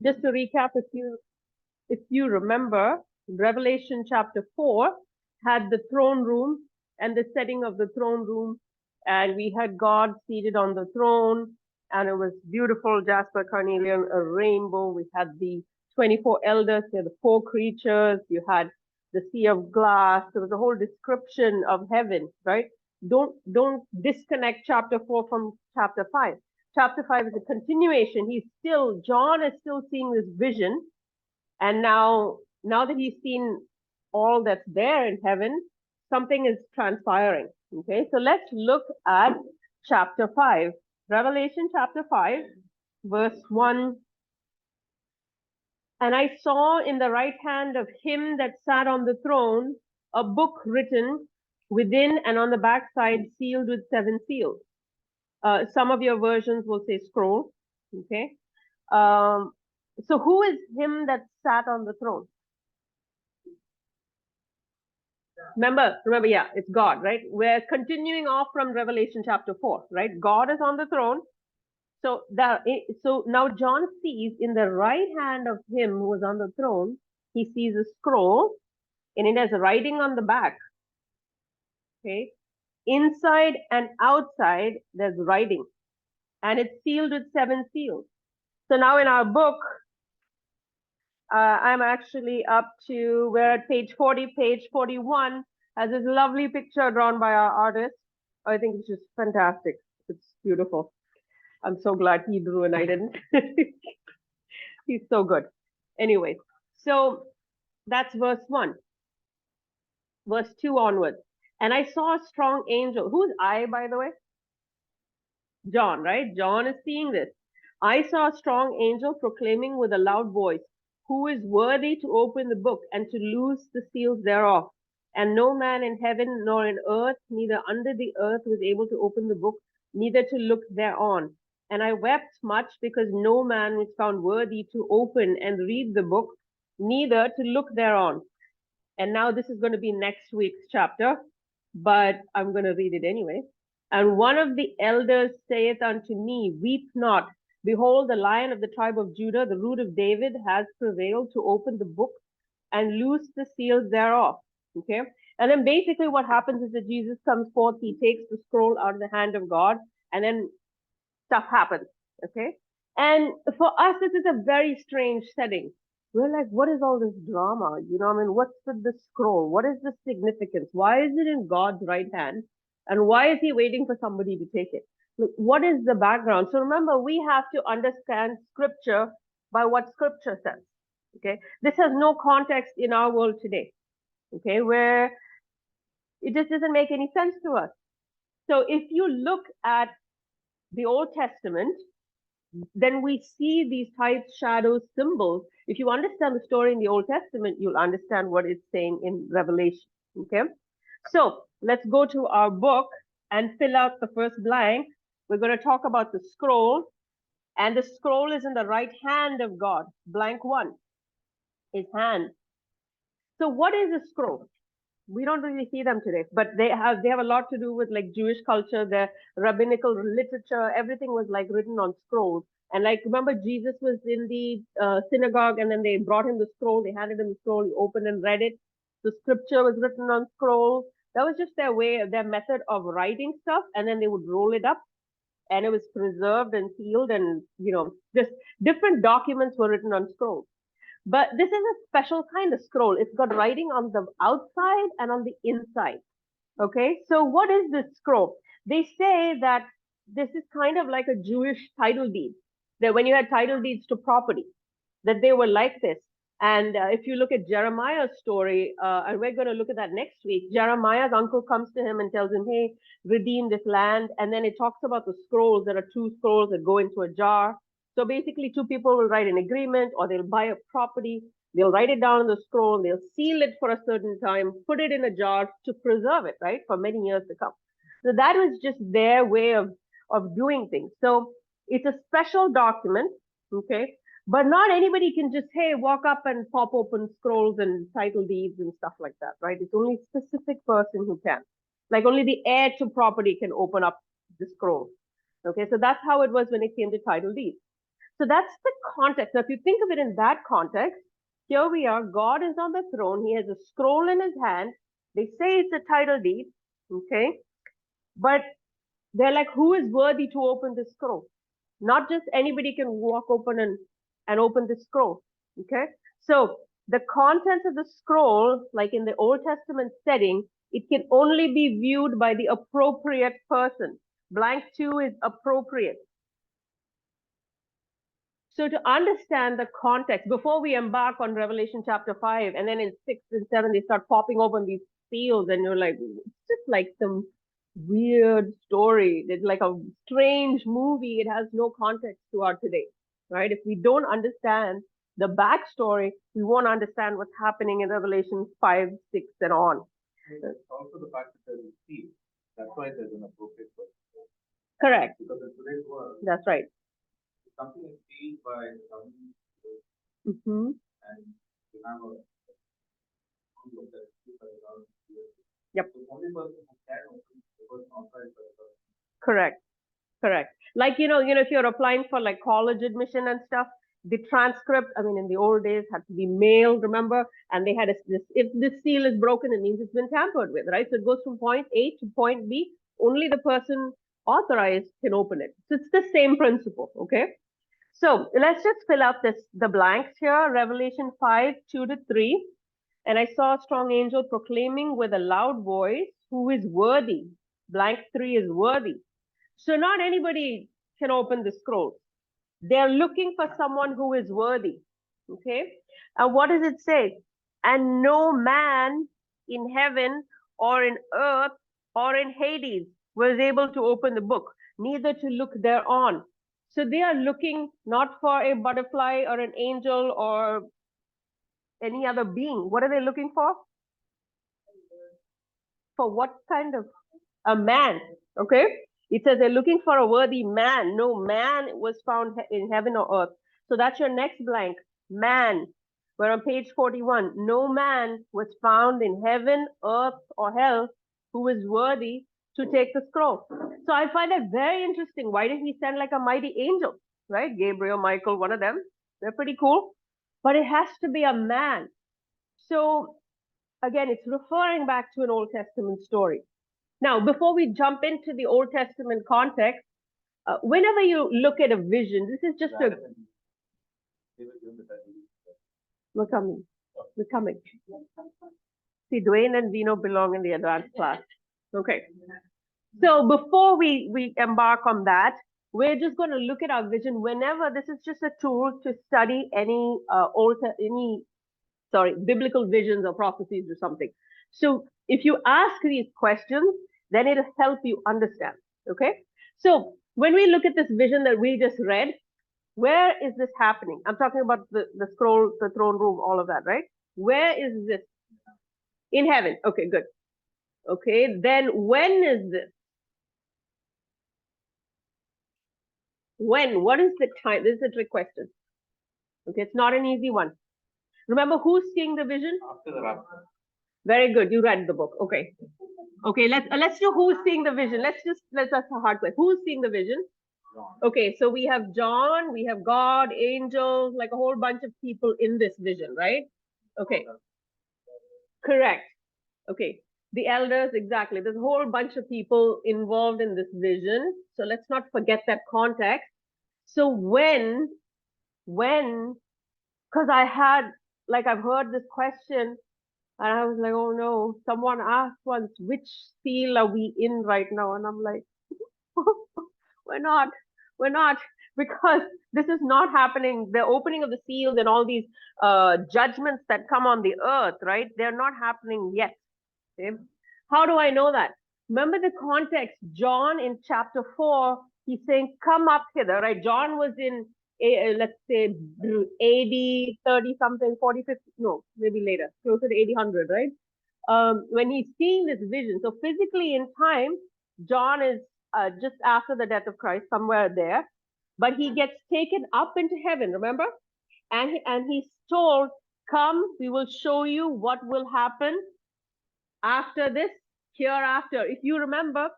Just to recap, if you remember, Revelation chapter 4 had the throne room and the setting of the throne room, and we had God seated on the throne, and it was beautiful, jasper, carnelian, a rainbow. We had the 24 elders, there the four creatures, you had the sea of glass. There was a whole description of heaven, right? Don't disconnect chapter 4 from chapter 5. Chapter 5 is a continuation. John is still seeing this vision, and now that he's seen all that's there in heaven, something is transpiring. Okay, so let's look at chapter 5, Revelation chapter 5, verse 1. And I saw in the right hand of him that sat on the throne a book written within and on the backside, sealed with seven seals. Some of your versions will say scroll. Okay. Um, so who is him that sat on the throne? Remember, yeah, it's God, right? We're continuing off from Revelation chapter 4, right? God is on the throne. So now John sees in the right hand of him who was on the throne, he sees a scroll, and it has writing on the back. Okay. Inside and outside, there's writing, and it's sealed with seven seals. So now in our book, I'm actually up to, we're at page 40, page 41, has this lovely picture drawn by our artist. I think it's just fantastic. It's beautiful. I'm so glad he drew and I didn't. He's so good. Anyway, so that's verse 1. Verse 2 onwards. And I saw a strong angel. Who's I, by the way? John, right? John is seeing this. I saw a strong angel proclaiming with a loud voice, who is worthy to open the book and to loose the seals thereof? And no man in heaven nor in earth, neither under the earth, was able to open the book, neither to look thereon. And I wept much because no man was found worthy to open and read the book, neither to look thereon. And now this is going to be next week's chapter, but I'm going to read it anyway. And one of the elders saith unto me, weep not. Behold, the Lion of the tribe of Judah, the root of David, has prevailed to open the book and loose the seals thereof. Okay. And then basically what happens is that Jesus comes forth, he takes the scroll out of the hand of God, and then stuff happens. Okay. And for us, this is a very strange setting. We're like, what is all this drama? What's with the scroll? What is the significance? Why is it in God's right hand? And why is he waiting for somebody to take it? Like, what is the background? So remember, we have to understand scripture by what scripture says. Okay. This has no context in our world today. Okay. Where it just doesn't make any sense to us. So if you look at the Old Testament, then we see these types, shadows, symbols. If you understand the story in the Old Testament, you'll understand what it's saying in Revelation. Okay. So let's go to our book and fill out the first blank. We're going to talk about the scroll, and the scroll is in the right hand of God. Blank 1, his hand. So what is a scroll? We don't really see them today, but they have a lot to do with like Jewish culture, their rabbinical literature. Everything was like written on scrolls. And like, remember, Jesus was in the synagogue, and then they brought him the scroll. They handed him the scroll. He opened and read it. The scripture was written on scrolls. That was just their method of writing stuff, and then they would roll it up, and it was preserved and sealed, and just different documents were written on scrolls. But this is a special kind of scroll. It's got writing on the outside and on the inside. Okay, so what is this scroll? They say that this is kind of like a Jewish title deed, that when you had title deeds to property, that they were like this. And if you look at Jeremiah's story, and we're going to look at that next week, Jeremiah's uncle comes to him and tells him, hey, redeem this land. And then it talks about the scrolls. There are 2 scrolls that go into a jar. So basically, 2 people will write an agreement, or they'll buy a property. They'll write it down on the scroll. They'll seal it for a certain time, put it in a jar to preserve it, right, for many years to come. So that was just their way of doing things. So it's a special document, okay? But not anybody can just, hey, walk up and pop open scrolls and title deeds and stuff like that, right? It's only a specific person who can. Like only the heir to property can open up the scroll. Okay, so that's how it was when it came to title deeds. So that's the context. Now, if you think of it in that context, here we are. God is on the throne. He has a scroll in his hand. They say it's a title deed, okay? But they're like, who is worthy to open this scroll? Not just anybody can walk open and open the scroll, okay? So the contents of the scroll, like in the Old Testament setting, it can only be viewed by the appropriate person. Blank 2 is appropriate. So to understand the context, before we embark on Revelation chapter 5, and then in 6 and 7, they start popping open these seals, and you're like, it's just like some weird story. It's like a strange movie. It has no context to our today, right? If we don't understand the backstory, we won't understand what's happening in Revelation 5, 6, and on. Also, the fact that there is peace. That's why there's an appropriate person. Correct. Because in today's world, that's right. Something is seized by the government, and you have a group that is seized by the government. Yep. The only person who can open the person authorized by the government. Correct. Correct. Like, if you're applying for like college admission and stuff, the transcript, I mean, in the old days had to be mailed, remember? And they had if this seal is broken, it means it's been tampered with, right? So it goes from point A to point B. Only the person authorized can open it. So it's the same principle, okay? So let's just fill out the blanks here. Revelation 5, 2 to 3. And I saw a strong angel proclaiming with a loud voice, who is worthy? Blank 3 is worthy. So not anybody can open the scroll. They're looking for someone who is worthy. Okay? And what does it say? And no man in heaven or in earth or in Hades was able to open the book, neither to look thereon. So they are looking not for a butterfly or an angel or any other being. What are they looking for? For what kind of a man? Okay. It says they're looking for a worthy man. No man was found in heaven or earth. So that's your next blank. Man. We're on page 41. No man was found in heaven, earth, or hell who is worthy to take the scroll. So I find that very interesting. Why didn't he send like a mighty angel, right? Gabriel, Michael, one of them. They're pretty cool. But it has to be a man. So again, it's referring back to an Old Testament story. Now, before we jump into the Old Testament context, whenever you look at a vision, this is just a. We're coming. We're coming. See, Dwayne and Dino belong in the advanced class. Okay. So before we embark on that, we're just going to look at our vision whenever this is just a tool to study any biblical visions or prophecies or something. So if you ask these questions, then it'll help you understand. Okay. So when we look at this vision that we just read, where is this happening? I'm talking about the scroll, the throne room, all of that, right? Where is this? In heaven. Okay, good. Okay, then when is this? When? What is the time? This is a trick question. Okay, it's not an easy one. Remember who's seeing the vision? After the rapture. Very good. You read the book. Okay. Okay, let's do who's seeing the vision. That's a hard question. Who's seeing the vision? John. Okay, so we have John, we have God, angels, like a whole bunch of people in this vision, right? Okay. Correct. Okay. The elders, exactly. There's a whole bunch of people involved in this vision. So let's not forget that context. So when, because I've heard this question and I was like, oh no, someone asked once, which seal are we in right now? And I'm like, we're not, because this is not happening. The opening of the seals and all these judgments that come on the earth, right? They're not happening yet. Okay? How do I know that? Remember the context. John in chapter 4, he's saying, come up hither, right? John was in, let's say, AD 30 something, 40, 50, no, maybe later, closer to 800, right? When he's seeing this vision. So physically in time, John is just after the death of Christ, somewhere there, but he gets taken up into heaven, remember? And he's told, come, we will show you what will happen after this, hereafter. If you remember,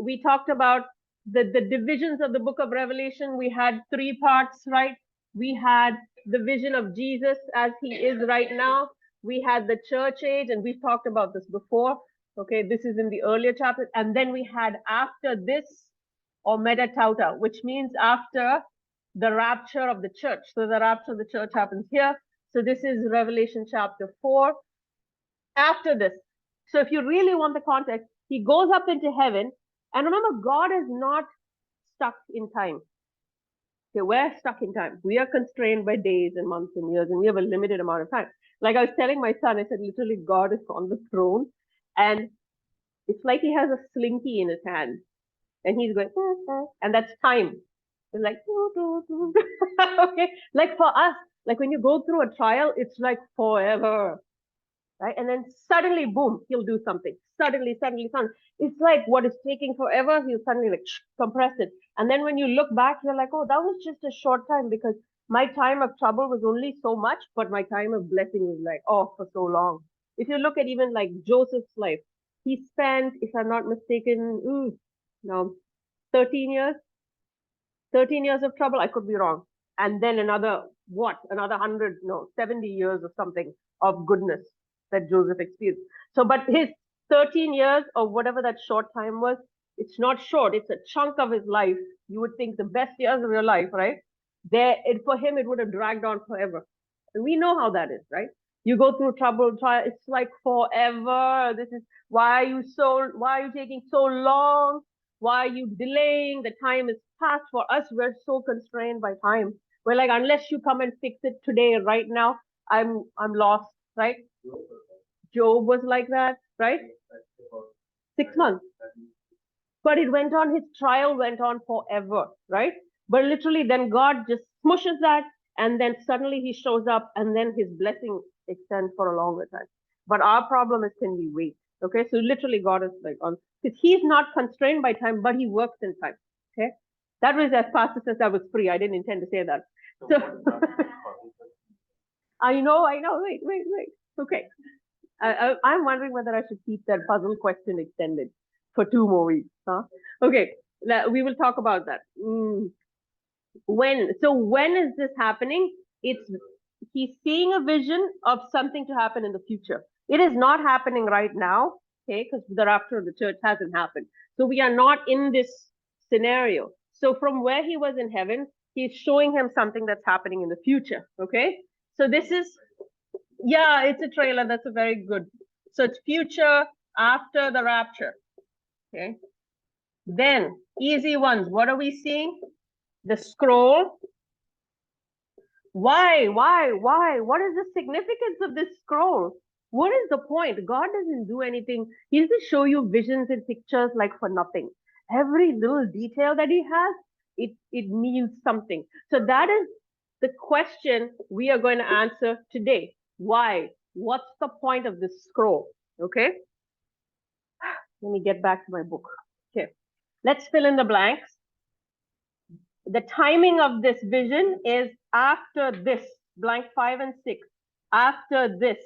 we talked about the divisions of the book of Revelation, we had three parts, right? We had the vision of Jesus as he is right now. We had the church age, and we've talked about this before. Okay, this is in the earlier chapter. And then we had after this, or metatauta, which means after the rapture of the church. So the rapture of the church happens here. So this is Revelation chapter 4. After this, so if you really want the context, he goes up into heaven. And remember, God is not stuck in time. Okay, we're stuck in time. We are constrained by days and months and years, and we have a limited amount of time. Like I was telling my son, I said, literally, God is on the throne, and it's like he has a slinky in his hand, and he's going, and that's time. It's like, okay, like for us, like when you go through a trial, it's like forever, right? And then suddenly, boom, he'll do something. Suddenly. It's like what is taking forever, he'll suddenly like compress it. And then when you look back, you're like, oh, that was just a short time because my time of trouble was only so much, but my time of blessing was like, oh, for so long. If you look at even like Joseph's life, he spent, if I'm not mistaken, no, 13 years 13 years of trouble. I could be wrong. And then another, what? Another 100, no, 70 years or something of goodness that Joseph experienced. So, but his 13 years or whatever that short time was, it's not short. It's a chunk of his life. You would think the best years of your life, right? For him, it would have dragged on forever. And we know how that is, right? You go through trouble, it's like forever. This is why are you taking so long? Why are you delaying? The time is past. For us, we're so constrained by time. We're like, unless you come and fix it today, right now, I'm lost, right? Job was like that, right? 6 months. But it went on, his trial went on forever, right? But literally, then God just smushes that, and then suddenly he shows up, and then his blessing extends for a longer time. But our problem is, can we wait? Okay, so literally, God is like on, because he's not constrained by time, but he works in time. Okay, that was, as Pastor says, that was free. I didn't intend to say that. So I know. Wait. Okay, I'm wondering whether I should keep that puzzle question extended for 2 more weeks. Huh? Okay, we will talk about that. When is this happening? It's he's seeing a vision of something to happen in the future. It is not happening right now, okay, because the rapture of the church hasn't happened. So we are not in this scenario. So from where he was in heaven, he's showing him something that's happening in the future. Okay. So this is, yeah, it's a trailer. That's a very good. So it's future after the rapture. Okay. Then easy ones. What are we seeing? The scroll. Why? What is the significance of this scroll? What is the point? God doesn't do anything. He doesn't show you visions and pictures like for nothing. Every little detail that he has, it means something. So that is the question we are going to answer today. Why? What's the point of this scroll? Okay. Let me get back to my book. Okay. Let's fill in the blanks. The timing of this vision is after this, blank 5 and 6. After this,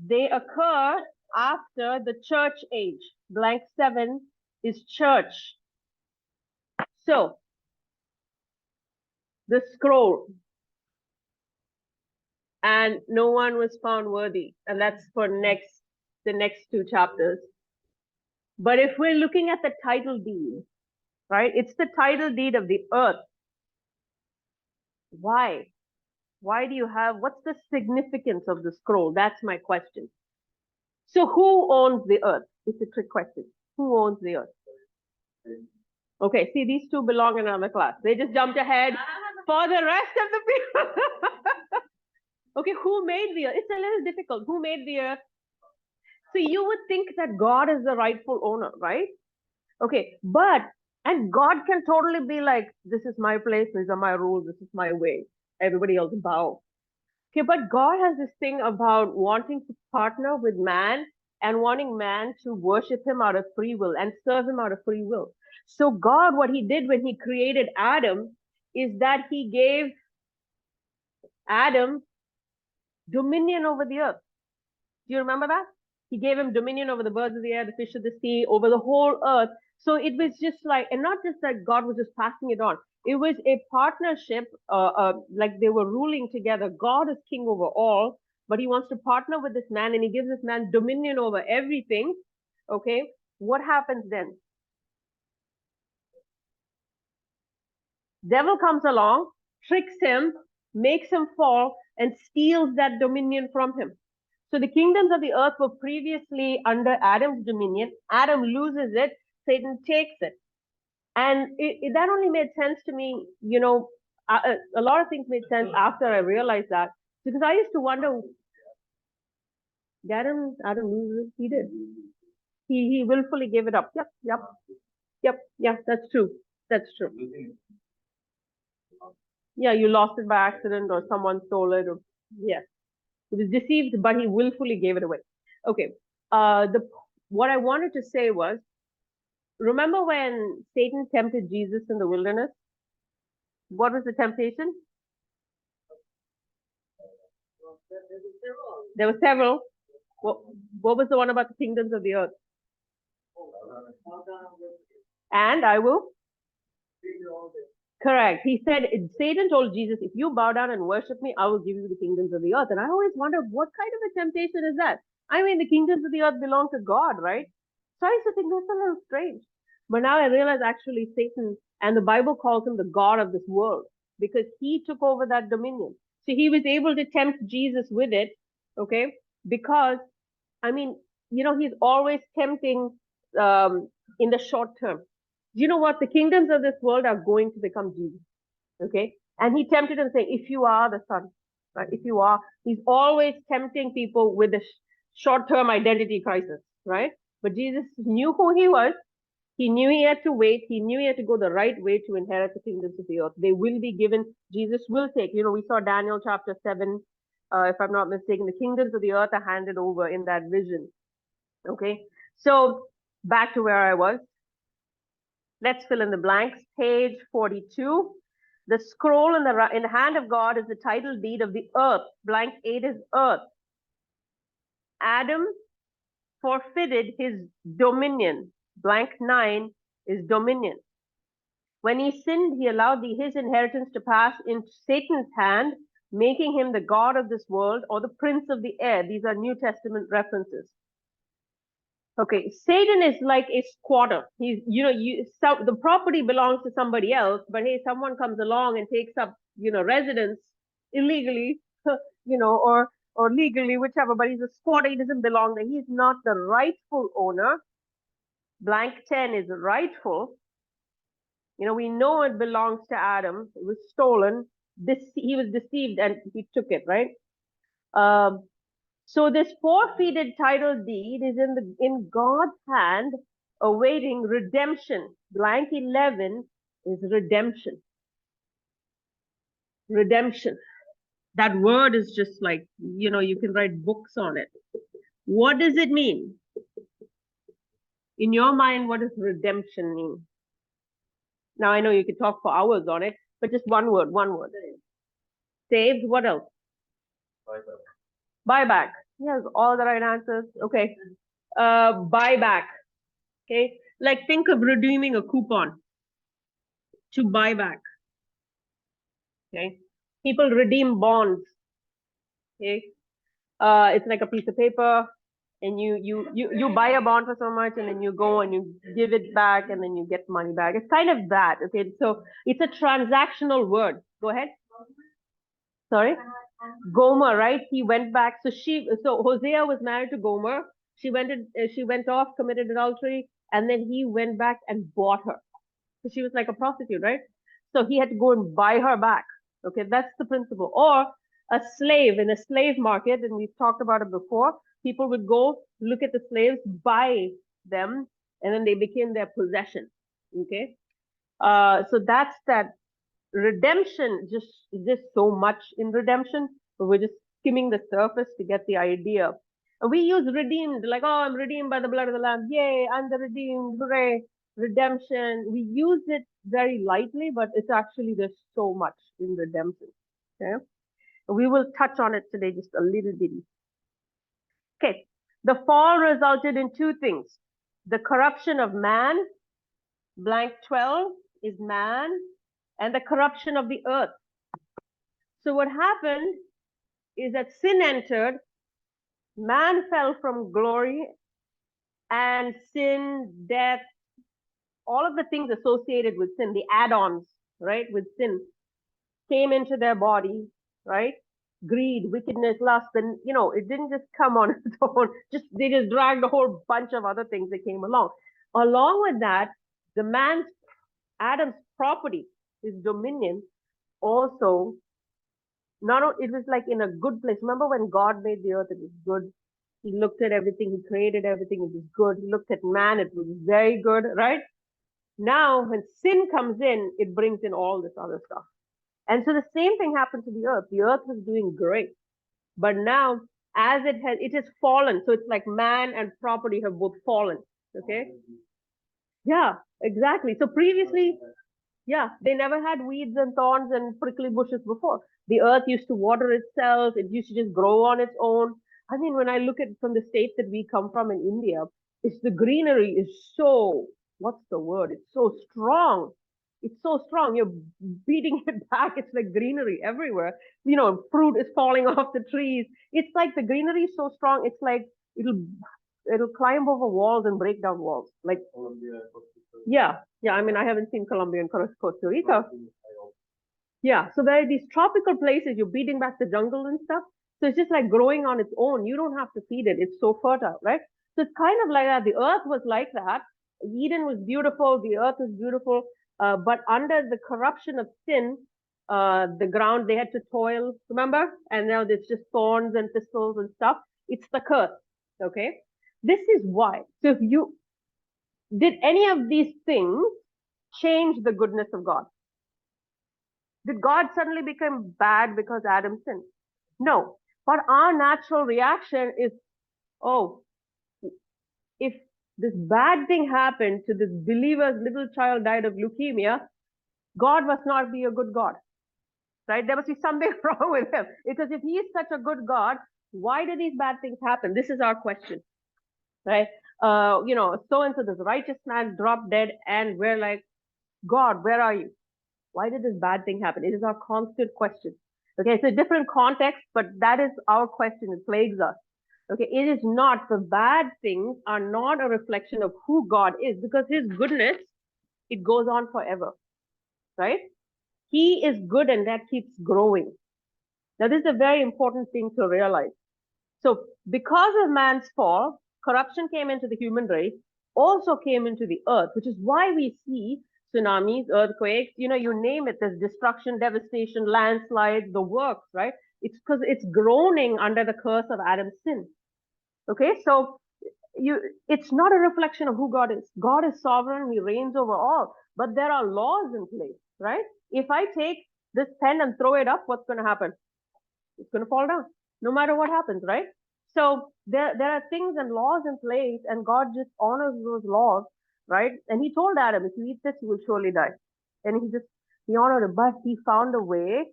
they occur after the church age. Blank 7 is church. So, the scroll. And no one was found worthy. And that's for the next 2 chapters. But if we're looking at the title deed, right? It's the title deed of the earth. Why? Why do you have, what's the significance of the scroll? That's my question. So who owns the earth? It's a trick question. Who owns the earth? Okay, see, these two belong in another class. They just jumped ahead for the rest of the people. Okay, who made the earth? It's a little difficult. Who made the earth? So you would think that God is the rightful owner, right? Okay, and God can totally be like, this is my place, these are my rules, this is my way. Everybody else bow. Okay, but God has this thing about wanting to partner with man and wanting man to worship him out of free will and serve him out of free will. So God, what he did when he created Adam is that he gave Adam dominion over the earth. Do you remember that? He gave him dominion over the birds of the air, the fish of the sea, over the whole earth. So it was just like, and not just that God was just passing it on. It was a partnership, like they were ruling together. God is king over all, but he wants to partner with this man and he gives this man dominion over everything. Okay. What happens then? Devil comes along, tricks him, makes him fall, and steals that dominion from him. So the kingdoms of the earth were previously under Adam's dominion. Adam loses it, Satan takes it. And that only made sense to me, a lot of things made sense after I realized that. Because I used to wonder, Adam loses it? He did. He willfully gave it up. Yep, yeah, that's true. That's true. Yeah, you lost it by accident or someone stole it or yeah. He was deceived, but he willfully gave it away. Okay. The what I wanted to say was, remember when Satan tempted Jesus in the wilderness? What was the temptation? There were several. What was the one about the kingdoms of the earth? And I will. Correct. He said, Satan told Jesus, if you bow down and worship me, I will give you the kingdoms of the earth. And I always wondered, what kind of a temptation is that? I mean, the kingdoms of the earth belong to God, right? So I used to think that's a little strange. But now I realize actually Satan, and the Bible calls him the God of this world because he took over that dominion. So he was able to tempt Jesus with it, okay? Because, I mean, he's always tempting in the short term. You know what? The kingdoms of this world are going to become Jesus. Okay. And he tempted him saying, if you are the son, right? If you are, he's always tempting people with a short-term identity crisis, right? But Jesus knew who he was. He knew he had to wait. He knew he had to go the right way to inherit the kingdoms of the earth. They will be given. Jesus will take. We saw Daniel chapter 7, if I'm not mistaken, the kingdoms of the earth are handed over in that vision. Okay. So back to where I was. Let's fill in the blanks. Page 42. The scroll in the hand of God is the title deed of the earth. Blank 8 is earth. Adam forfeited his dominion. Blank 9 is dominion. When he sinned, he allowed his inheritance to pass into Satan's hand, making him the God of this world or the prince of the air. These are New Testament references. Okay, Satan is like a squatter. He's, the property belongs to somebody else, but hey, someone comes along and takes up, residence illegally, or legally, whichever, but he's a squatter. He doesn't belong there. He's not the rightful owner. Blank 10 is rightful. We know it belongs to Adam. It was stolen. He was deceived and he took it, right? So this forfeited title deed is in God's hand, awaiting redemption. Blank 11 is redemption. Redemption. That word is just like, you can write books on it. What does it mean? In your mind, what does redemption mean? Now I know you could talk for hours on it, but just one word. Saved. What else? Buyback. Yes, all the right answers. Okay. Buyback. Okay. Like think of redeeming a coupon to buy back. Okay. People redeem bonds. Okay. It's like a piece of paper and you buy a bond for so much and then you go and you give it back and then you get money back. It's kind of that. Okay. So it's a transactional word. Go ahead. Sorry. Gomer, right? He went back. So Hosea was married to Gomer. She went off, committed adultery, and then he went back and bought her. So she was like a prostitute, right? So he had to go and buy her back. Okay, that's the principle. Or a slave in a slave market, and we've talked about it before. People would go look at the slaves, buy them, and then they became their possession. Okay, so that's that. Redemption, just so much in redemption, but we're just skimming the surface to get the idea. And we use redeemed, like, oh, I'm redeemed by the blood of the Lamb. Yay, I'm the redeemed, hooray, redemption. We use it very lightly, but it's actually, there's so much in redemption. Okay. We will touch on it today, just a little bitty. Okay. The fall resulted in two things: the corruption of man blank 12 is man and the corruption of the earth. So what happened is that sin entered, man fell from glory, and sin, death, all of the things associated with sin, the add-ons, right, with sin, came into their body, right? Greed, wickedness, lust, and it didn't just come on its own. Just they just dragged a whole bunch of other things that came along. Along with that, the man's Adam's property, his dominion, also not it was like in a good place. Remember when God made the earth, it was good. He looked at everything, he created everything, it was good. He looked at man, it was very good, right? Now, when sin comes in, it brings in all this other stuff. And so the same thing happened to the earth. The earth was doing great. But now, as it has fallen. So it's like man and property have both fallen. Okay? Yeah, exactly. So previously, yeah, they never had weeds and thorns and prickly bushes before. The earth used to water itself. It used to just grow on its own. I mean, when I look at from the states that we come from in India, it's the greenery is so, what's the word? It's so strong. It's so strong. You're beating it back. It's like greenery everywhere. Fruit is falling off the trees. It's like the greenery is so strong. It's like it'll it'll climb over walls and break down walls. Like yeah, yeah. I mean, I haven't seen Colombia and Costa Rica. Yeah, so there are these tropical places, you're beating back the jungle and stuff. So it's just like growing on its own. You don't have to feed it. It's so fertile, right? So it's kind of like that. The earth was like that. Eden was beautiful. The earth was beautiful. But under the corruption of sin, the ground, they had to toil, remember? And now there's just thorns and thistles and stuff. It's the curse, okay? This is why. So if you did any of these things change the goodness of God? Did God suddenly become bad because Adam sinned? No. But our natural reaction is, oh, if this bad thing happened to this believer's little child died of leukemia, God must not be a good God, right? There must be something wrong with him. Because if he is such a good God, why do these bad things happen? This is our question, right? So and so, this righteous man dropped dead, and we're like, God, where are you? Why did this bad thing happen? It is our constant question. Okay, it's a different context, but that is our question. It plagues us. Okay, it is not, the bad things are not a reflection of who God is, because his goodness, it goes on forever, right? He is good and that keeps growing. Now, this is a very important thing to realize. So, because of man's fall, corruption came into the human race, also came into the earth, which is why we see tsunamis, earthquakes, you name it, there's destruction, devastation, landslides, the works, right? It's because it's groaning under the curse of Adam's sin. Okay, so it's not a reflection of who God is. God is sovereign, he reigns over all, but there are laws in place, right? If I take this pen and throw it up, what's going to happen? It's going to fall down, no matter what happens, right? So there are things and laws in place, and God just honors those laws, right? And he told Adam, if you eat this, you will surely die. And he honored it, but he found a way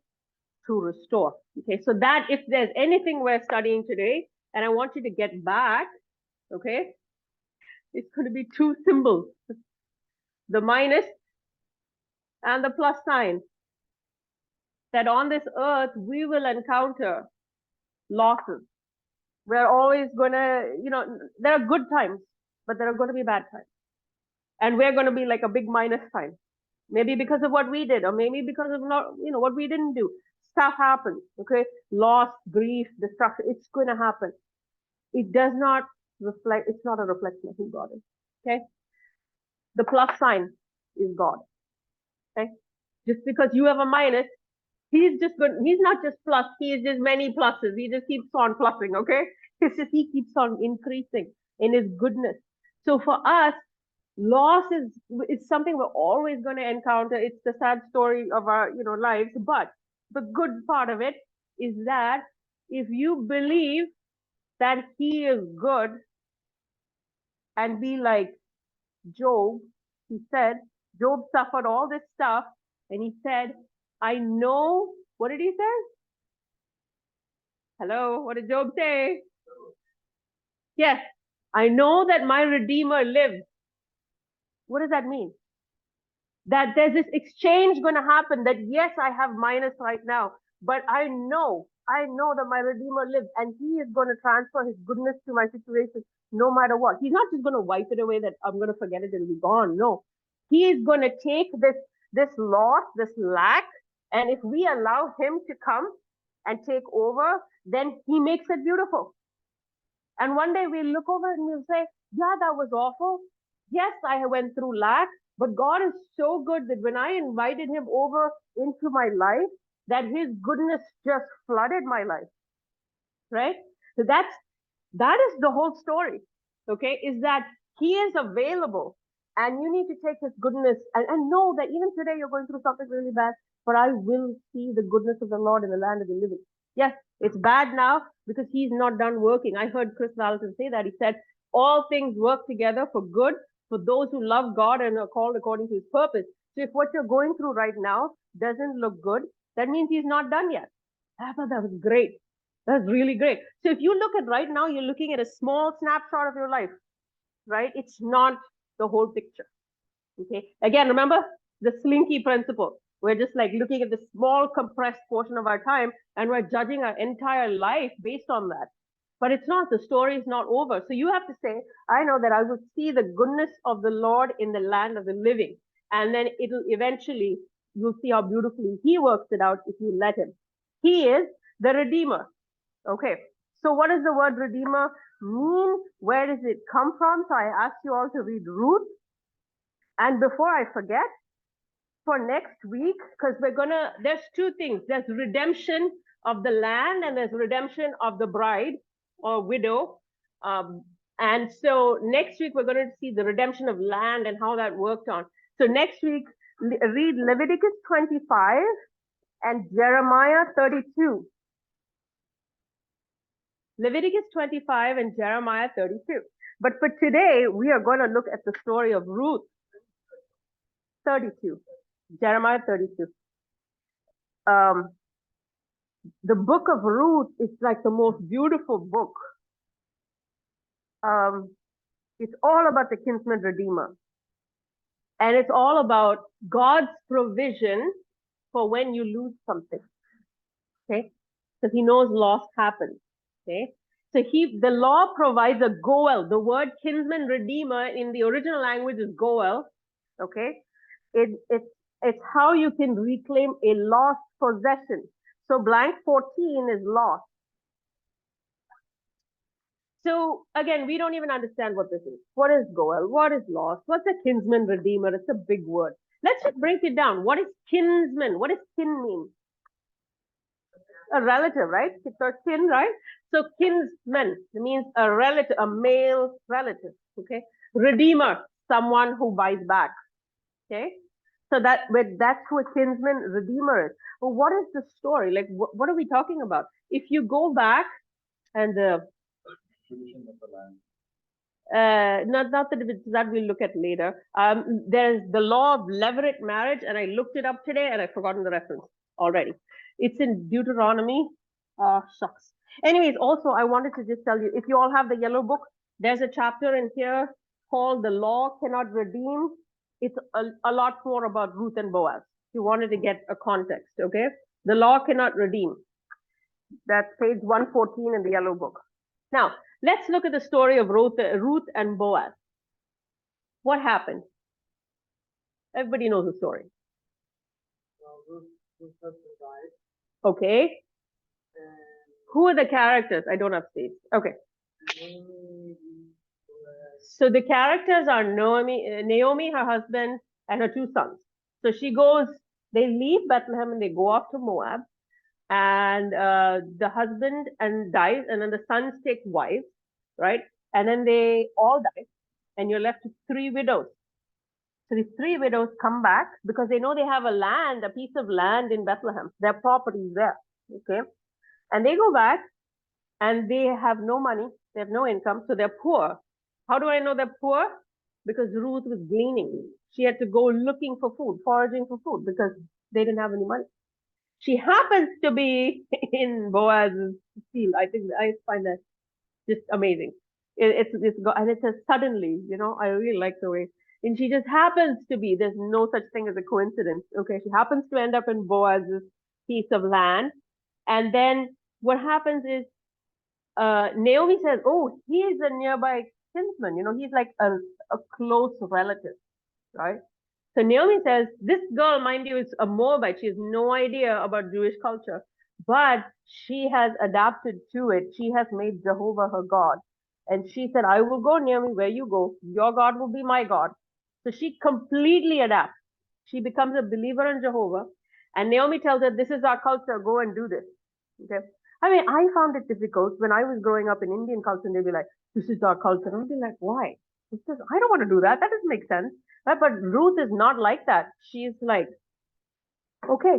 to restore. Okay, so that if there's anything we're studying today, and I want you to get back, okay, it's going to be two symbols, the minus and the plus sign. That on this earth we will encounter losses. We're always going to, there are good times, but there are going to be bad times. And we're going to be like a big minus sign. Maybe because of what we did, or maybe because of not, what we didn't do. Stuff happens, okay? Loss, grief, destruction, it's going to happen. It does not reflect, it's not a reflection of who God is, okay? The plus sign is God, okay? Just because you have a minus, he's just good. He's not just plus, he is just many pluses. He just keeps on plussing, okay? It's just he keeps on increasing in his goodness. So for us, loss is something we're always going to encounter. It's the sad story of our lives. But the good part of it is that if you believe that he is good and be like Job, he said, Job suffered all this stuff, and he said, I know, what did he say? Hello, what did Job say? Yes, I know that my Redeemer lives. What does that mean? that there's this exchange going to happen, that yes, I have minus right now, but I know that my Redeemer lives, and he is going to transfer his goodness to my situation no matter what. He's not just going to wipe it away, that I'm going to forget it, it'll be gone. No, he is going to take this loss, this lack, and if we allow him to come and take over, then he makes it beautiful. And one day we'll look over and we'll say, yeah, that was awful. Yes, I went through lack, but God is so good that when I invited him over into my life, that his goodness just flooded my life, right? So that is the whole story, okay? Is that he is available, and you need to take his goodness and know that even today you're going through something really bad, but I will see the goodness of the Lord in the land of the living. Yes, it's bad now because he's not done working. I heard Chris Valentin say that. He said, all things work together for good for those who love God and are called according to his purpose. So if what you're going through right now doesn't look good, that means he's not done yet. I thought that was great. That's really great. So if you look at right now, you're looking at a small snapshot of your life, right? It's not the whole picture. Okay. Again, remember the slinky principle. We're just like looking at the small compressed portion of our time, and we're judging our entire life based on that. But it's not, the story is not over. So you have to say, I know that I will see the goodness of the Lord in the land of the living. And then it'll eventually, you'll see how beautifully he works it out if you let him. He is the Redeemer. Okay. So what does the word Redeemer mean? Where does it come from? So I asked you all to read Ruth. And before I forget, for next week, because there's two things. There's redemption of the land, and there's redemption of the bride or widow. And so next week, we're going to see the redemption of land and how that worked on. So next week, read Leviticus 25 and Jeremiah 32. Leviticus 25 and Jeremiah 32. But for today, we are going to look at the story of Ruth 32. Jeremiah 32. The book of Ruth is like the most beautiful book. It's all about the kinsman redeemer. And it's all about God's provision for when you lose something. Okay? Because he knows loss happens. Okay? So the law provides a goel. The word kinsman redeemer in the original language is goel. Okay? It's how you can reclaim a lost possession. So blank 14 is lost. So again, we don't even understand what this is. What is goel? What is lost? What's a kinsman redeemer? It's a big word. Let's just break it down. What is kinsman? What does kin mean? A relative, right? It's our kin, right? So kinsman means a relative, a male relative. Okay. Redeemer, someone who buys back. Okay. So that's who a kinsman redeemer is. Well, what is the story? Like, what are we talking about? If you go back and not that we'll look at later. There's the law of levirate marriage, and I looked it up today, and I've forgotten the reference already. It's in Deuteronomy. Shucks. Anyways, also I wanted to just tell you, if you all have the yellow book, there's a chapter in here called "The Law Cannot Redeem." It's a lot more about Ruth and Boaz. If you wanted to get a context, okay? The law cannot redeem. That's page 114 in the yellow book. Now, let's look at the story of Ruth and Boaz. What happened? Everybody knows the story. Ruth's husband died. Okay. And who are the characters? I don't have space. Okay. Naomi, So the characters are Naomi, her husband, and her two sons. So they leave Bethlehem and they go off to Moab. And the husband dies, and then the sons take wives, right? And then they all die, and you're left with three widows. So these three widows come back because they know they have a piece of land in Bethlehem. Their property is there, okay? And they go back, and they have no money, they have no income, so they're poor. How do I know they're poor? Because Ruth was gleaning. She had to go looking for food, foraging for food, because they didn't have any money. She happens to be in Boaz's field. I find that just amazing. And it says suddenly, I really like the way And she just happens to be, there's no such thing as a coincidence. Okay, she happens to end up in Boaz's piece of land. And then what happens is Naomi says, oh, he is a nearby kinsman. He's like a close relative, right? So Naomi says, this girl, mind you, is a Moabite. She has no idea about Jewish culture, but she has adapted to it. She has made Jehovah her God. And she said, I will go, Naomi, where you go. Your God will be my God. So she completely adapts. She becomes a believer in Jehovah. And Naomi tells her, this is our culture. Go and do this. Okay. I mean, I found it difficult when I was growing up in Indian culture and they'd be like, this is our culture. And I'd be like, why? Because I don't want to do that. That doesn't make sense. Right? But Ruth is not like that. She's like, okay,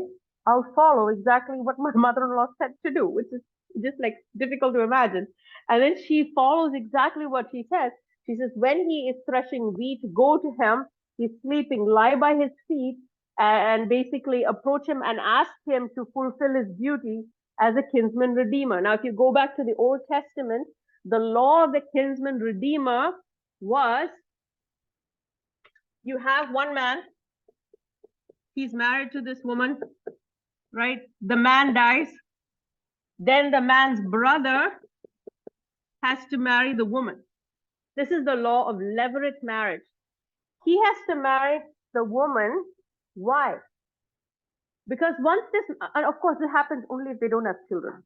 I'll follow exactly what my mother-in-law said to do, which is just like difficult to imagine. And then she follows exactly what she says. She says, when he is threshing wheat, go to him. He's sleeping, lie by his feet, and basically approach him and ask him to fulfill his duty as a kinsman redeemer. Now, if you go back to the Old Testament, the law of the kinsman redeemer was you have one man, he's married to this woman, right? The man dies. Then the man's brother has to marry the woman. This is the law of levirate marriage. He has to marry the woman. Why? Because once this, and of course, this happens only if they don't have children,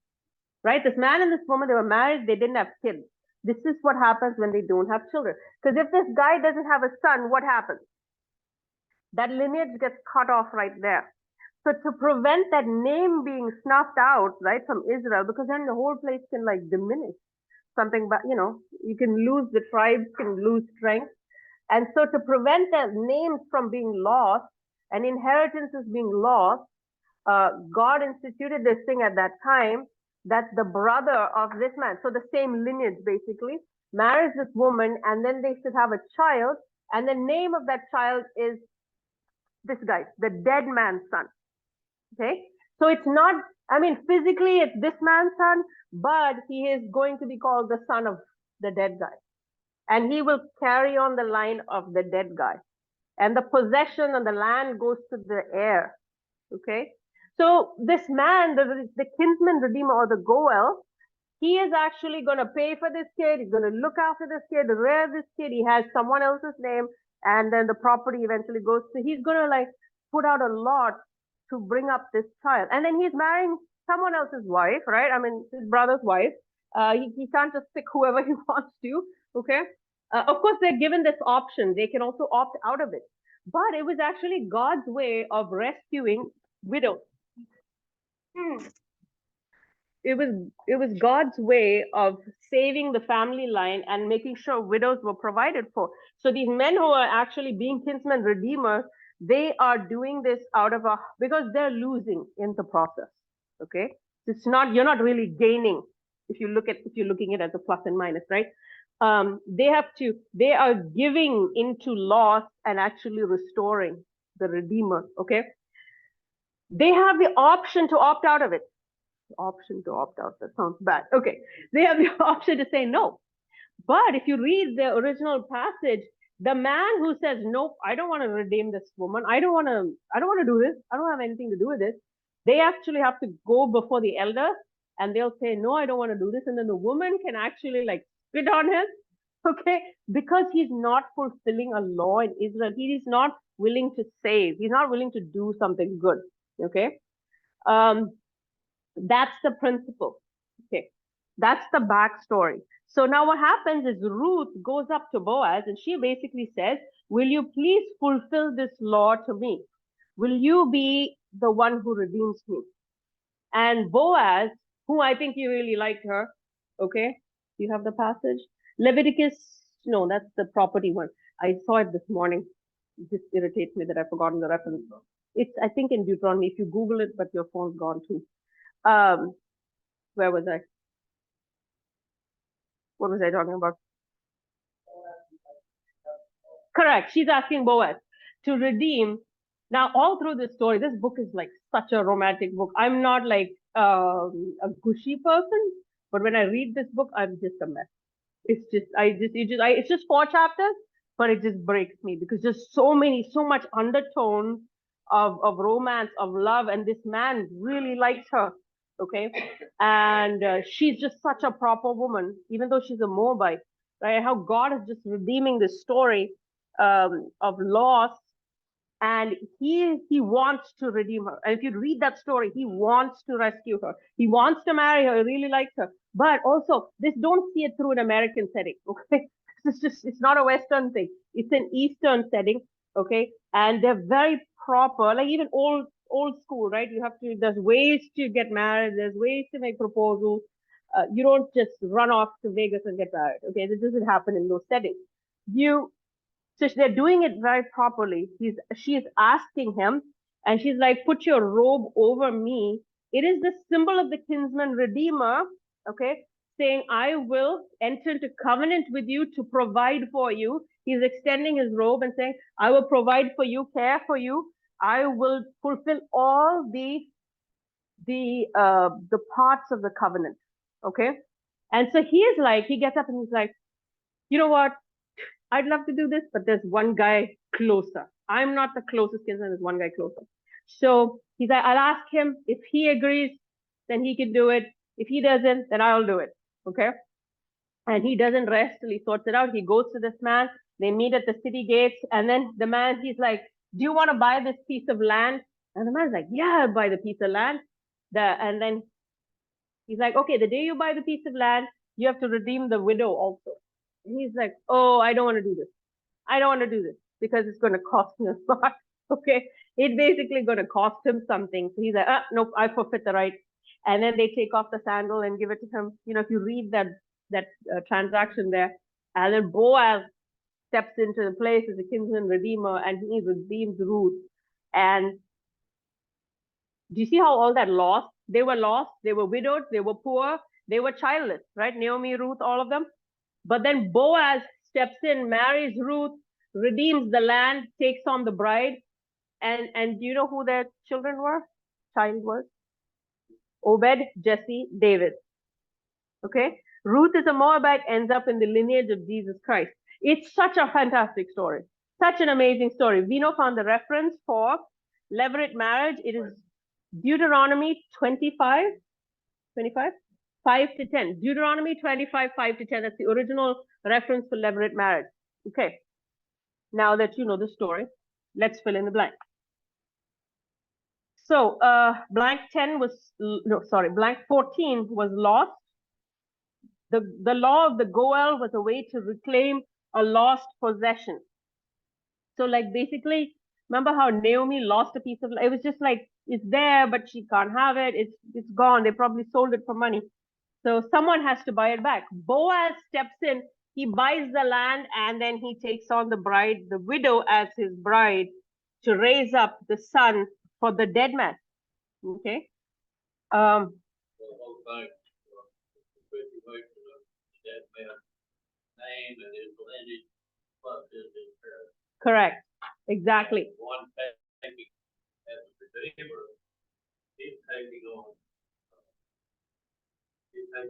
right? This man and this woman, they were married, they didn't have kids. This is what happens when they don't have children. Because if this guy doesn't have a son, what happens? That lineage gets cut off right there. So to prevent that name being snuffed out, right, from Israel, because then the whole place can like diminish something, but you can lose, the tribes can lose strength. And so to prevent the names from being lost and inheritances being lost, God instituted this thing at that time that the brother of this man, so the same lineage basically, marries this woman and then they should have a child. And the name of that child is this guy, the dead man's son. Okay. So it's not, I mean, physically it's this man's son, but he is going to be called the son of the dead guy. And he will carry on the line of the dead guy. And the possession of the land goes to the heir. Okay. So this man, the kinsman redeemer or the Goel, he is actually going to pay for this kid. He's going to look after this kid, rear this kid. He has someone else's name, and then the property eventually goes to, he's going to like put out a lot to bring up this child. And then he's marrying someone else's wife, right? I mean, his brother's wife. He can't just pick whoever he wants to, okay? Of course, they're given this option. They can also opt out of it. But it was actually God's way of rescuing widows. It was God's way of saving the family line and making sure widows were provided for. So these men who are actually being kinsmen redeemers, they are doing this out of because they're losing in the process. Okay, it's not, you're not really gaining if you're looking at it as a plus and minus, right? They are giving into loss and actually restoring the redeemer. Okay, they have the option to opt out of it. Option to opt out, that sounds bad. Okay, they have the option to say no. But if you read the original passage, the man who says, nope, I don't want to redeem this woman, I don't want to do this, I don't have anything to do with this, they actually have to go before the elders and they'll say, no, I don't want to do this. And then the woman can actually like spit on him, okay, because he's not fulfilling a law in Israel. He is not willing to save, he's not willing to do something good. Okay. That's the principle. Okay. That's the backstory. So now what happens is Ruth goes up to Boaz and she basically says, will you please fulfill this law to me? Will you be the one who redeems me? And Boaz, who I think you really liked her, okay? You have the passage? Leviticus, no, that's the property one. I saw it this morning. It just irritates me that I've forgotten the reference. It's, I think, in Deuteronomy. If you Google it, but your phone's gone too. Where was I? What was I talking about? Correct. She's asking Boaz to redeem. Now, all through this story, this book is like such a romantic book. I'm not like a gushy person, but when I read this book, I'm just a mess. It's just, it's just 4 chapters, but it just breaks me because there's so much undertone of romance, of love, and this man really likes her. Okay, and she's just such a proper woman, even though she's a Moabite, right? How God is just redeeming this story of loss, and he wants to redeem her. And if you read that story, he wants to rescue her. He wants to marry her. He really likes her. But also, this don't see it through an American setting. Okay, it's not a Western thing. It's an Eastern setting. Okay, and they're very proper, like even old school, right? You have to. There's ways to get married. There's ways to make proposals. You don't just run off to Vegas and get married. Okay, this doesn't happen in those settings. You so they're doing it very properly. She's asking him, and she's like, "Put your robe over me." It is the symbol of the kinsman redeemer, okay, saying, "I will enter into covenant with you to provide for you." He's extending his robe and saying, "I will provide for you, care for you. I will fulfill all the parts of the covenant." Okay, and so he gets up and he's like, "You know what? I'd love to do this, but there's one guy closer. I'm not the closest kinsman, there's one guy closer." So he's like, "I'll ask him. If he agrees, then he can do it. If he doesn't, then I'll do it." Okay. And he doesn't rest till he sorts it out. He goes to this man. They meet at the city gates. And then the man, he's like, "Do you want to buy this piece of land?" And the man's like, "Yeah, I'll buy the piece of land." And then he's like, "Okay, the day you buy the piece of land, you have to redeem the widow also." And he's like, "Oh, I don't want to do this. I don't want to do this because it's going to cost me a lot." Okay. It's basically going to cost him something. So he's like, nope, I forfeit the right. And then they take off the sandal and give it to him. You know, if you read that transaction there, and then Boaz steps into the place as a kinsman redeemer and he redeems Ruth. And do you see how all that lost? They were lost, they were widowed, they were poor, they were childless, right? Naomi, Ruth, all of them. But then Boaz steps in, marries Ruth, redeems the land, takes on the bride. And do you know who their children were? Child was Obed, Jesse, David. Okay. Ruth is a Moabite, ends up in the lineage of Jesus Christ. It's such a fantastic story. Such an amazing story. Vino found the reference for levirate marriage. It is Deuteronomy 25, 25, 5 to 10. Deuteronomy 25, 5 to 10. That's the original reference for levirate marriage. Okay. Now that you know the story, let's fill in the blank. So blank 10 was, no, sorry, blank 14 was lost. The law of the Goel was a way to reclaim a lost possession. So like basically, remember how Naomi lost a piece of, it was just like, it's there, but she can't have it. It's gone. They probably sold it for money. So someone has to buy it back. Boaz steps in, he buys the land, and then he takes on the bride, the widow, as his bride to raise up the son for the dead man. Okay. The whole thing, the situation of that man's name and his lineage plus his inheritance. Correct. Exactly. And one taking as a redeemer, he's taking on, a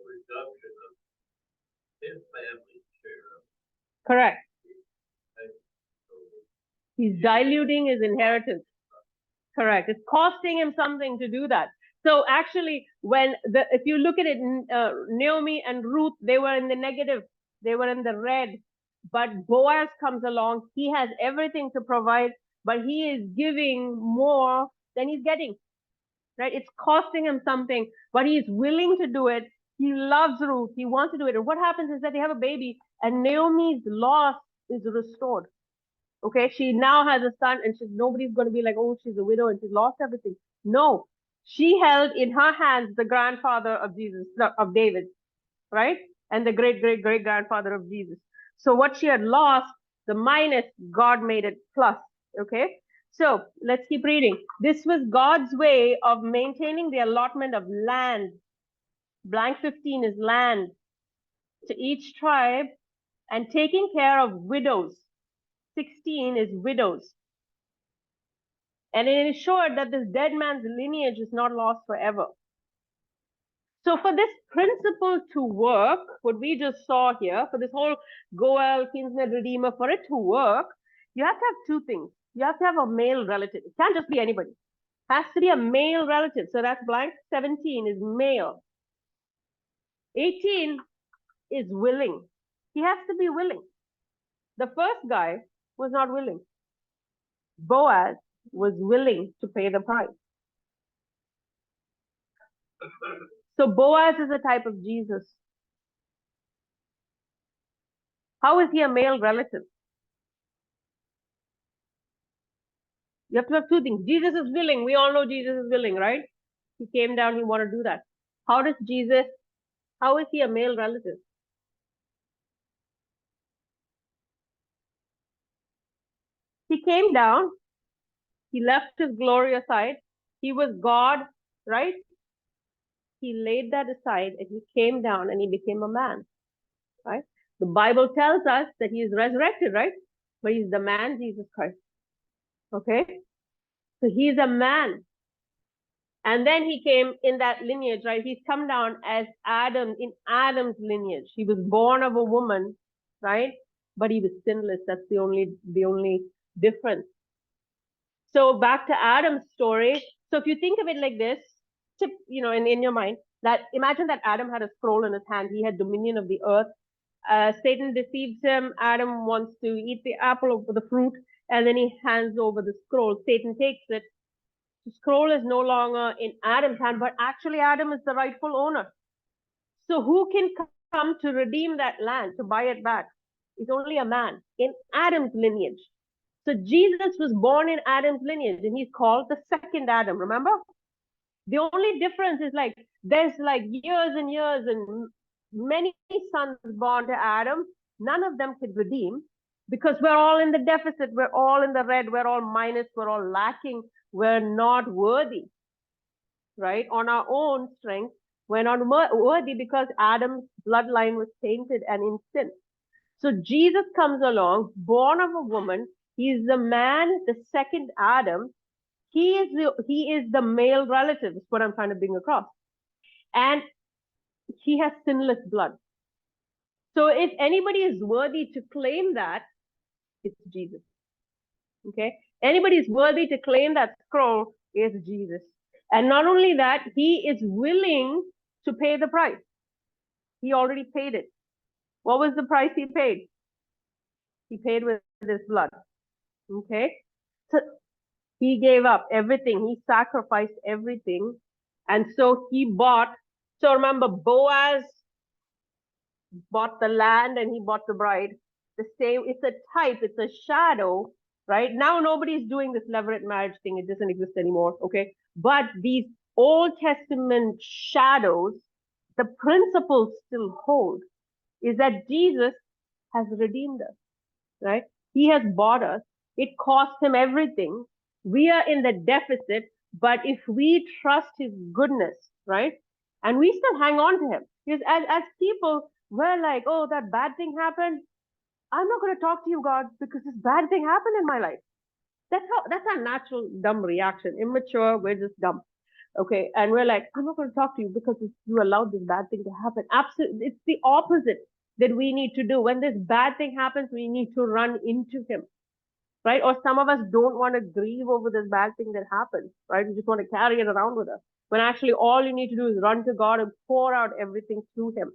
reduction of his family's share. Correct. So He's diluting his inheritance. Correct. It's costing him something to do that. So actually, if you look at it, Naomi and Ruth, they were in the negative. They were in the red. But Boaz comes along. He has everything to provide, but he is giving more than he's getting. Right? It's costing him something, but he's willing to do it. He loves Ruth. He wants to do it. And what happens is that they have a baby, and Naomi's loss is restored. Okay, she now has a son, and nobody's going to be like, "Oh, she's a widow and she's lost everything." No, she held in her hands the grandfather of Jesus, of David, right? And the great, great, great grandfather of Jesus. So what she had lost, the minus, God made it plus. Okay, so let's keep reading. This was God's way of maintaining the allotment of land. Blank 15 is land to each tribe and taking care of widows. 16 is widows. And it ensured that this dead man's lineage is not lost forever. So for this principle to work, what we just saw here, for this whole Goel, Kinsman, Redeemer, for it to work, you have to have two things. You have to have a male relative. It can't just be anybody. It has to be a male relative. So that's blank. 17 is male. 18 is willing. He has to be willing. The first guy was not willing. Boaz was willing to pay the price. So Boaz is a type of Jesus. How is he a male relative? You have to have two things. Jesus is willing. We all know Jesus is willing, right? He came down, he wanted to do that. How does Jesus, how is he a male relative? He came down, he left his glory aside. He was God, right? He laid that aside and he came down and he became a man, right? The Bible tells us that he is resurrected, right? But he's the man, Jesus Christ. Okay? So he's a man. And then he came in that lineage, right? He's come down as Adam, in Adam's lineage. He was born of a woman, right? But he was sinless. That's the only difference. So back to Adam's story. So if you think of it like this, in your mind, that imagine that Adam had a scroll in his hand. He had dominion of the earth. Satan deceives him. Adam wants to eat the apple of the fruit, and then he hands over the scroll. Satan takes it. The scroll is no longer in Adam's hand, but actually Adam is the rightful owner. So who can come to redeem that land, to buy it back? It's only a man in Adam's lineage. So Jesus was born in Adam's lineage, and he's called the second Adam, remember? The only difference is like, there's like years and years and many sons born to Adam. None of them could redeem because we're all in the deficit. We're all in the red. We're all minus. We're all lacking. We're not worthy, right? On our own strength, we're not worthy because Adam's bloodline was tainted and in sin. So Jesus comes along, born of a woman. He's the man, the second Adam. He is the male relative, is what I'm trying to bring across. And he has sinless blood. So if anybody is worthy to claim that, it's Jesus. Okay? Anybody is worthy to claim that scroll is Jesus. And not only that, he is willing to pay the price. He already paid it. What was the price he paid? He paid with his blood. Okay? So he gave up everything. He sacrificed everything. And so he bought. So remember, Boaz bought the land and he bought the bride. The same, it's a type, it's a shadow, right? Now nobody's doing this levirate marriage thing. It doesn't exist anymore, okay? But these Old Testament shadows, the principles still hold, is that Jesus has redeemed us, right? He has bought us. It cost him everything. We are in the deficit, but if we trust his goodness, right? And we still hang on to him. Because as people, we're like, oh, that bad thing happened. I'm not going to talk to you, God, because this bad thing happened in my life. That's our natural dumb reaction. Immature, we're just dumb. Okay. And we're like, I'm not going to talk to you because you allowed this bad thing to happen. Absolutely. It's the opposite that we need to do. When this bad thing happens, we need to run into him, right? Or some of us don't want to grieve over this bad thing that happened, right? We just want to carry it around with us. When actually all you need to do is run to God and pour out everything through him,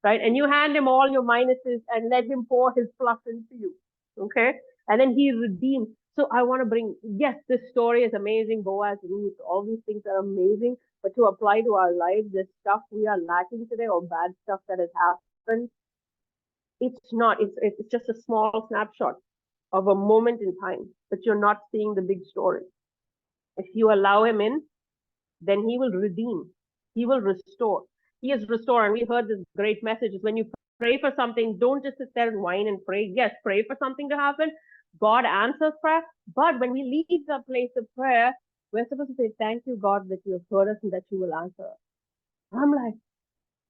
right? And you hand him all your minuses and let him pour his plus into you, okay? And then he redeems. So I want to bring, yes, this story is amazing. Boaz, Ruth, all these things are amazing. But to apply to our lives, the stuff we are lacking today or bad stuff that has happened, it's not. It's just a small snapshot of a moment in time, but you're not seeing the big story. If you allow him in, then he will redeem. He will restore. He is restore. And we heard this great message is when you pray for something, don't just sit there and whine and pray. Yes, pray for something to happen. God answers prayer. But when we leave the place of prayer, we're supposed to say, thank you, God, that you have heard us and that you will answer us. I'm like,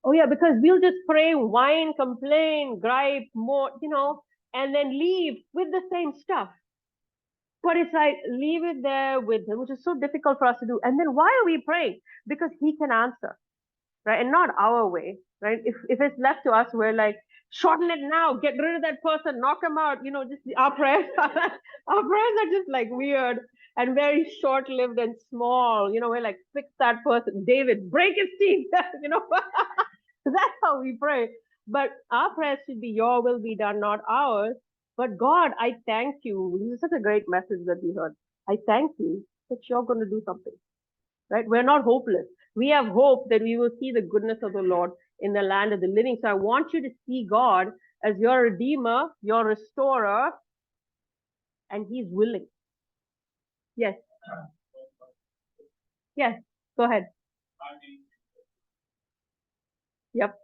oh yeah, because we'll just pray, whine, complain, gripe, more, and then leave with the same stuff. But it's like, leave it there with him, which is so difficult for us to do. And then why are we praying? Because he can answer. right? And not our way, right? If it's left to us, we're like, shorten it now, get rid of that person, knock him out, just our prayers our prayers are just like weird and very short-lived and small. We're like, fix that person, David, break his teeth, that's how we pray. But our prayers should be, your will be done, not ours. But God, I thank you. This is such a great message that we heard. I thank you that you're going to do something, right? We're not hopeless. We have hope that we will see the goodness of the Lord in the land of the living. So I want you to see God as your redeemer, your restorer, and he's willing. Yes, yes, go ahead. Yep.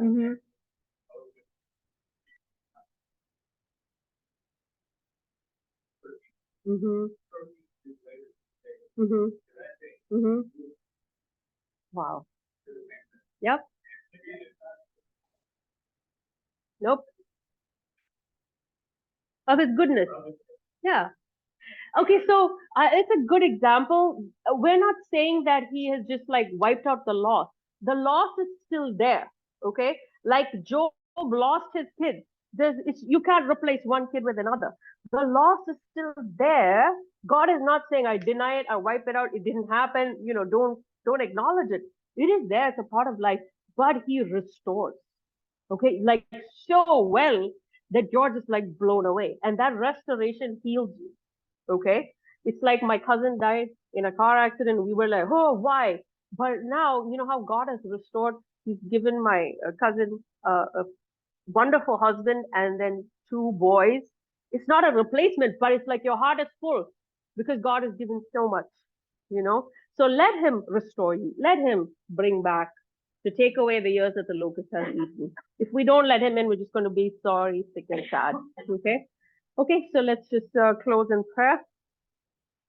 Mm-hmm. Mm-hmm. Mm-hmm. Mm-hmm. Wow. Yep. Nope. Of his goodness. Yeah. Okay, so it's a good example. We're not saying that he has just like wiped out the loss. The loss is still there. Okay, like Job lost his kids. You can't replace one kid with another. The loss is still there. God is not saying I deny it, I wipe it out. It didn't happen. Don't acknowledge it. It is there. It's a part of life. But He restores. Okay, like so well that you're just like blown away, and that restoration heals you. Okay. It's like my cousin died in a car accident. We were like, oh, why? But now, you know how God has restored. He's given my cousin a wonderful husband and then two boys. It's not a replacement, but it's like your heart is full because God has given so much. So let Him restore you. Let Him bring back to take away the years that the locust has eaten. If we don't let Him in, we're just going to be sorry, sick, and sad. Okay. Okay, so let's just close in prayer.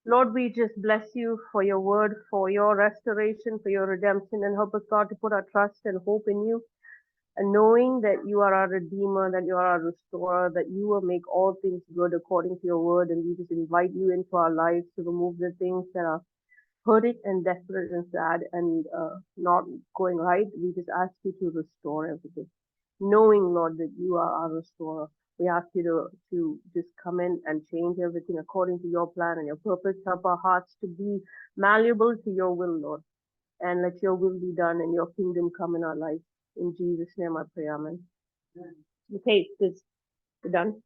Lord, we just bless you for your word, for your restoration, for your redemption, and help us, God, to put our trust and hope in you, and knowing that you are our Redeemer, that you are our Restorer, that you will make all things good according to your word, and we just invite you into our lives to remove the things that are hurting and desperate and sad and not going right. We just ask you to restore everything, knowing, Lord, that you are our restorer. We ask you to just come in and change everything according to your plan and your purpose. Help our hearts to be malleable to your will, Lord. And let your will be done and your kingdom come in our lives. In Jesus' name I pray, amen. Okay, we're done.